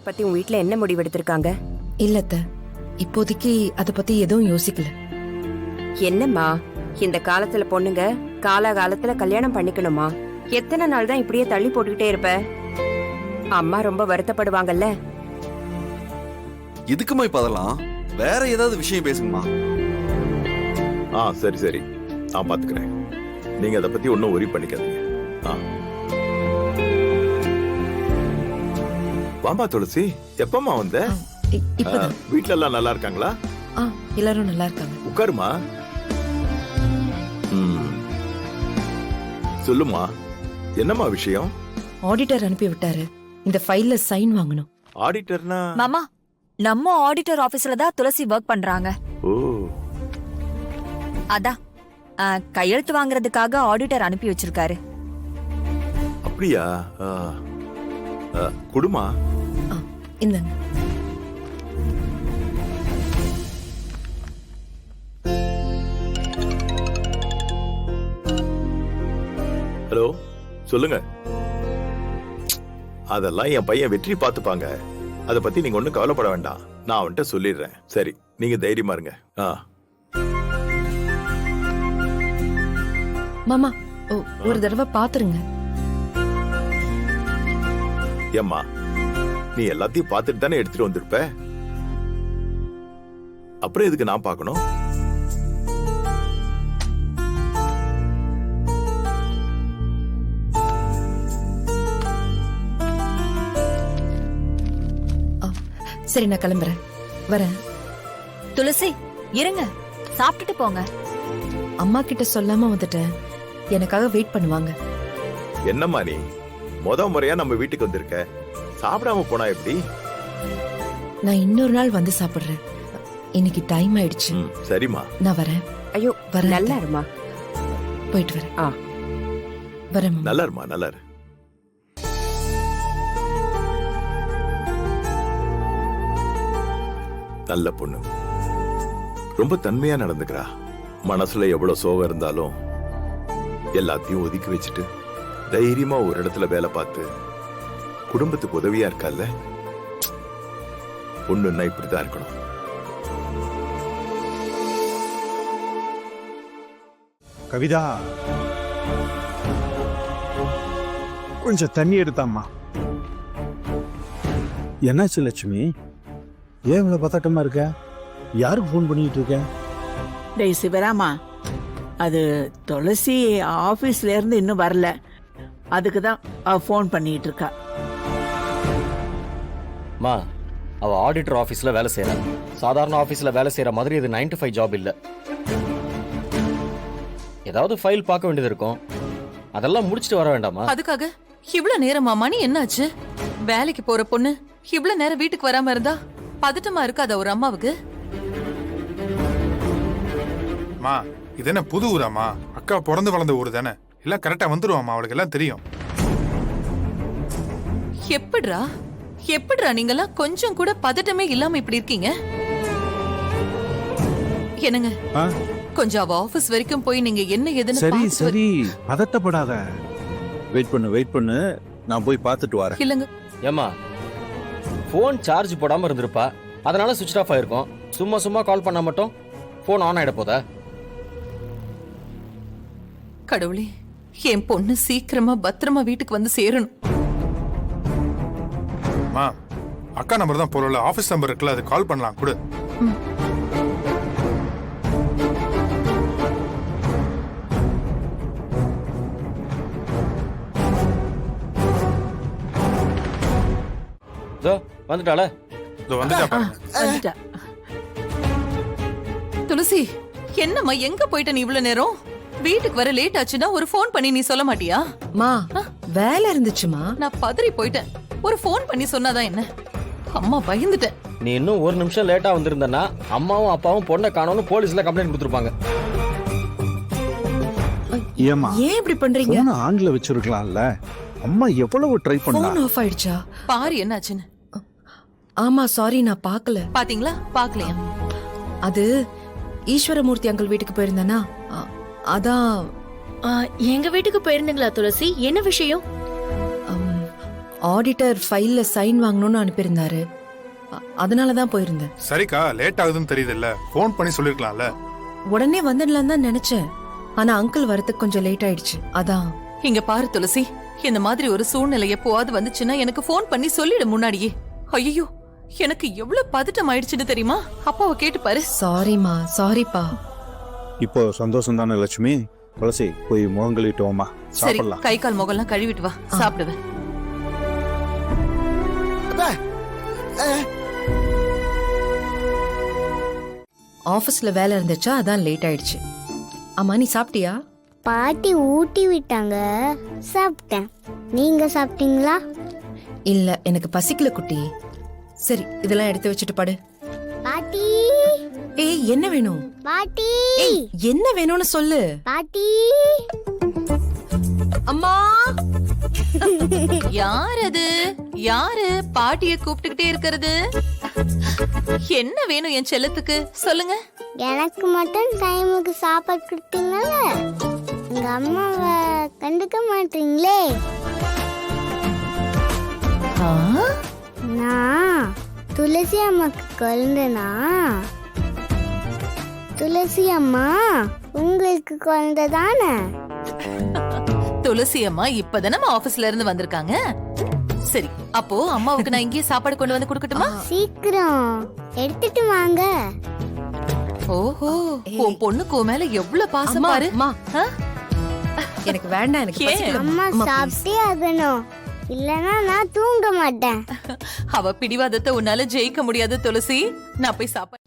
பத்தி உன் வீட்ல என்ன முடிவு எடுத்திருக்காங்க? இல்லத்த, இப்போதைக்கு அத பத்தி எதுவும் யோசிக்கல. என்னம்மா, இந்த காலத்துல பொண்ணுங்க காலகாலத்துல கல்யாணம் பண்ணிக்கணுமா? எத்தனை நாள் தான் இப்படியே தள்ளி போட்டுக்கிட்டே இருப்ப? அம்மா ரொம்ப வருத்தப்படுவாங்கல்ல. இதுக்குமா இப்ப அதெல்லாம்? வேற ஏதாவது விஷயம் பேசுங்கம்மா. சரி சரி, நான் பாத்துக்கிறேன். நீங்க அதை பத்தி ஒன்னும் ஒரி பண்ணிக்காதீங்க. வாமா துளசி, எப்பமா வந்த? இப்பதான். வீட்ல எல்லாம் நல்லா இருக்காங்களா? எல்லாரும் நல்லா இருக்காங்க. உட்காருமா. சொல்லுமா, என்னம்மா விஷயம்? ஆடிட்டர் அனுப்பி விட்டாரு. இந்த ஃபைல்ல சைன் வாங்கணும். ஆடிட்டர்னா? மாமா, நம்ம ஆடிட்டர் ஆபீஸ்ல தான் துளசி ஒர்க் பண்றாங்க. ஓ, அதான் கையெழுத்து வாங்குறதுக்காக ஆடிட்டர் அனுப்பி வச்சிருக்காரு. அப்படியா? குடுமா. இந்தாங்க. ஹலோ, சொல்லுங்க. அதெல்லாம் என் பையன் வெற்றி பார்த்துப்பாங்க. அத பத்தி நீங்க ஒண்ணும் கவலைப்பட வேண்டாம். நான் அவன்கிட்ட சொல்லிடுறேன். சரி, நீங்க தைரியமா இருங்க. மாமா, ஒரு தடவை பாத்துருங்க. ஏம்மா, நீ எல்லாத்தையும் பார்த்துட்டு தானே எடுத்துட்டு வந்திருப்ப. அப்புறம் எதுக்கு நான் பார்க்கணும்? சரி, நான் கிளம்புறேன். வரேன். துளசி, இருங்க, சாப்பிட்டுட்டு போங்க. அம்மா கிட்ட சொல்லாம வந்துட்டேன். எனக்காக வெயிட் பண்ணுவாங்க. என்னம்மா நீ முத முறையா நம்ம வீட்டுக்கு வந்திருக்க, சாப்பிடாம போனா எப்படி? நான் இன்னொரு நாள் வந்து சாப்பிடுறேன். இன்னைக்கு டைம் ஆயிடுச்சு. சரிம்மா, நான் வரேன். ஐயோ, வரேன். நல்லா இருமா. போயிட்டு வரேன். வரேன். நல்லா இருமா, நல்லா இரு. நல்ல பொண்ணு, ரொம்ப தன்மையா நடந்துக்கிறா. மனசுல எவ்வளவு சோகம் இருந்தாலும் எல்லாத்தையும் ஒதுக்கி வச்சுட்டு தைரியமா ஒரு இடத்துல வேலை பார்த்து குடும்பத்துக்கு உதவியா இருக்கல்ல. பொண்ணுன்னா இப்படிதான் இருக்கணும். கவிதா, கொஞ்சம் தண்ணி எடுத்தாம்மா. என்னாச்சு லட்சுமி? ஏன் இவ்வளவு பதட்டமா இருக்க? யாருக்கு போன் பண்ணிட்டு இருக்க? டேய் சிவராமா, அது துளசி ஆபீஸ்ல இருந்து இன்னும் வரல. அதுக்கு தான் அவ போன் பண்ணிட்டு இருக்கா. மா, அவ ஆடிட்டர் ஆபீஸ்ல வேலை செய்யறா. சாதாரண ஆபீஸ்ல வேலை செய்யற மாதிரி இது 9 to 5 ஜாப் இல்ல. ஏதாவது ஃபைல் பார்க்க வேண்டியது இருக்கும், அதெல்லாம் முடிச்சிட்டு வர வேண்டாமா? அதுக்காக இவ்வளவு நேரமா? மணி என்னாச்சு? வேலைக்கு போற பொண்ணு இவ்வளவு நேரம் வீட்டுக்கு வராம இருந்தா பதட்டமா இருக்காத ஒரு அம்மாவுக்கு? மா, இது என்ன புது ஊராமா? அக்கா பிறந்து வளர்ந்த ஊர் தானே, எல்லாம் கரெக்டா வந்துருவாமா, அவளுக்கு எல்லாம் தெரியும். எப்படிரா நீங்கெல்லாம் கொஞ்சம் கூட பதட்டமே இல்லாம இப்படி இருக்கீங்க? என்னங்க, கொஞ்சம் அவ ஆபீஸ் வரைக்கும் போய் நீங்க என்ன எதுன்னு சரி சரி, பதட்டப்படாத. வெயிட் பண்ணு, நான் போய் பார்த்துட்டு வரேன். இல்லங்க. ஏமா, போன் சார்ஜ் போடாம இருந்திருப்பா, அதனால சுவிட்ச் ஆஃப் ஆயிருக்கும். சும்மா கால் பண்ணா மட்டும் போன் ஆன் ஆயிட போதா? கடவுளே, என் பொண்ணு சீக்கிரமா பத்திரமா வீட்டுக்கு வந்து சேரணும். மா, அக்கா நம்பர் தான் போறல, ஆபீஸ் நம்பர் இருக்குல்ல, அது கால் பண்ணலாம் கொடு. வந்துட்டாள? வந்துட்டா. துளசி, என்னம்மா எங்க போயிட்ட நீ இவ்வளவு நேரம்? வீட்டுக்கு வர லேட் ஆச்சுன்னா ஒரு போன் பண்ணி நீ சொல்ல மாட்டியா? மா, வேலை இருந்துச்சுமா. நான் பதறி போயிட்டேன். ஒரு போன் பண்ணி சொன்னாதான் என்ன? அம்மா பயந்துட்டேன். நீ இன்னும் ஒரு நிமிஷம் லேட்டா வந்திருந்தனா அம்மாவும் அப்பாவும் பொண்ணை காணோம்னு போலீஸ்ல கம்ப்ளைண்ட் கொடுத்துருப்பாங்க. ஏமா, ஏன் இப்படி பண்றீங்க? போன் ஆன்ல வச்சிருக்கலாம்ல. அம்மா எவ்வளவு ட்ரை பண்ணா. போன் ஆஃப் ஆயிடுச்சா? பாரு என்னாச்சுன்னு. ஆமா, சாரி, நான் பார்க்கல. பாத்தீங்களா? பார்க்கலையா? அது ஈஸ்வரமூர்த்தி அங்கிள் வீட்டுக்கு போயிருந்தானா, அதான். எங்க வீட்டுக்கு போயிருந்தீங்களா துளசி? என்ன விஷயம்? ஆடிட்டர் ஃபைல்ல சைன் வாங்கணும்னு அனுப்பியிருந்தாரு. அதனால தான் போயிருந்தேன். சரிக்கா, லேட் ஆகுதுன்னு தெரியுதுல்ல, ஃபோன் பண்ணி சொல்லிருக்கலாம்ல. உடனே வந்துடலாம் தான் நினைச்சேன். ஆனா அங்கிள் வரதுக்கு கொஞ்சம் லேட் ஆயிடுச்சு. அதான். இங்க பாரு துளசி, இந்த மாதிரி ஒரு சூழ்நிலை எப்போவாது வந்துச்சுன்னா எனக்கு ஃபோன் பண்ணி சொல்லிடு முன்னாடியே. ஐயோ, எனக்கு எவ்வளவு பதட்டம் ஆயிடுச்சுன்னு தெரியுமா? அப்பாவை கேட்டு பாரு. சாரிம்மா, சாரிப்பா. இப்போ சந்தோஷம் தானே லட்சுமி? துளசி போய் முகம் கழுவிட்டோமா, சரி, சாப்பிடலாம். கை கால் முகம்லாம் கழுவிட்டு வா, சாப்பிடுவேன். ஆபீஸ்ல வேலை இருந்துச்சா, அதான் லேட் ஆயிடுச்சு. அம்மா நீ சாப்பிட்டியா? பாட்டி ஊட்டி விட்டாங்க, சாப்பிட்டேன். நீங்க சாப்பிட்டீங்களா? இல்ல, எனக்கு பசிக்கல குட்டி. சரி, இதெல்லாம் எடுத்து வச்சுட்டு படு. பாட்டி, ஏய் என்ன வேணும்? பாட்டி, ஏய் என்ன வேணும்னு சொல்லு. பாட்டி. அம்மா. யார் அது? யாரு பாட்டிய கூப்பிட்டுக்கிட்டே இருக்கிறது? என்ன வேணும் என் செல்லத்துக்கு? சொல்லுங்க. எனக்கு மட்டும் டைமுக்கு சாப்பாடு கொடுத்தீங்கல்ல, எங்க அம்மாவை கண்டுக்க மாட்டீங்களே. நான் துளசி அம்மாக்கு குழந்தைனா, துளசி அம்மா உங்களுக்கு குழந்தை தானே? துளசி அம்மா இப்பதானே நம்ம ஆபீஸ்ல இருந்து வந்திருக்காங்க. சரி, அப்போ அம்மாவுக்கு நான் இங்கேயே சாப்பாடு கொண்டு வந்து கொடுக்கட்டுமா? சீக்கிரம் எடுத்துட்டு வாங்க. ஓஹோ, உன் பொண்ணுக்கு உன் மேல எவ்வளவு பாசம் அம்மா, பாரு. அம்மா. ஆ? எனக்கு வேண்டாம், எனக்கு ஏன்? பசிக்கல. அம்மா அம்மா, please. சாப்பிட்டே ஆகணும், இல்லனா நான் தூங்க மாட்டேன். அவ பிடிவாதத்தை உன்னால ஜெயிக்க முடியாது துளசி. நான் போய் சாப்பாடு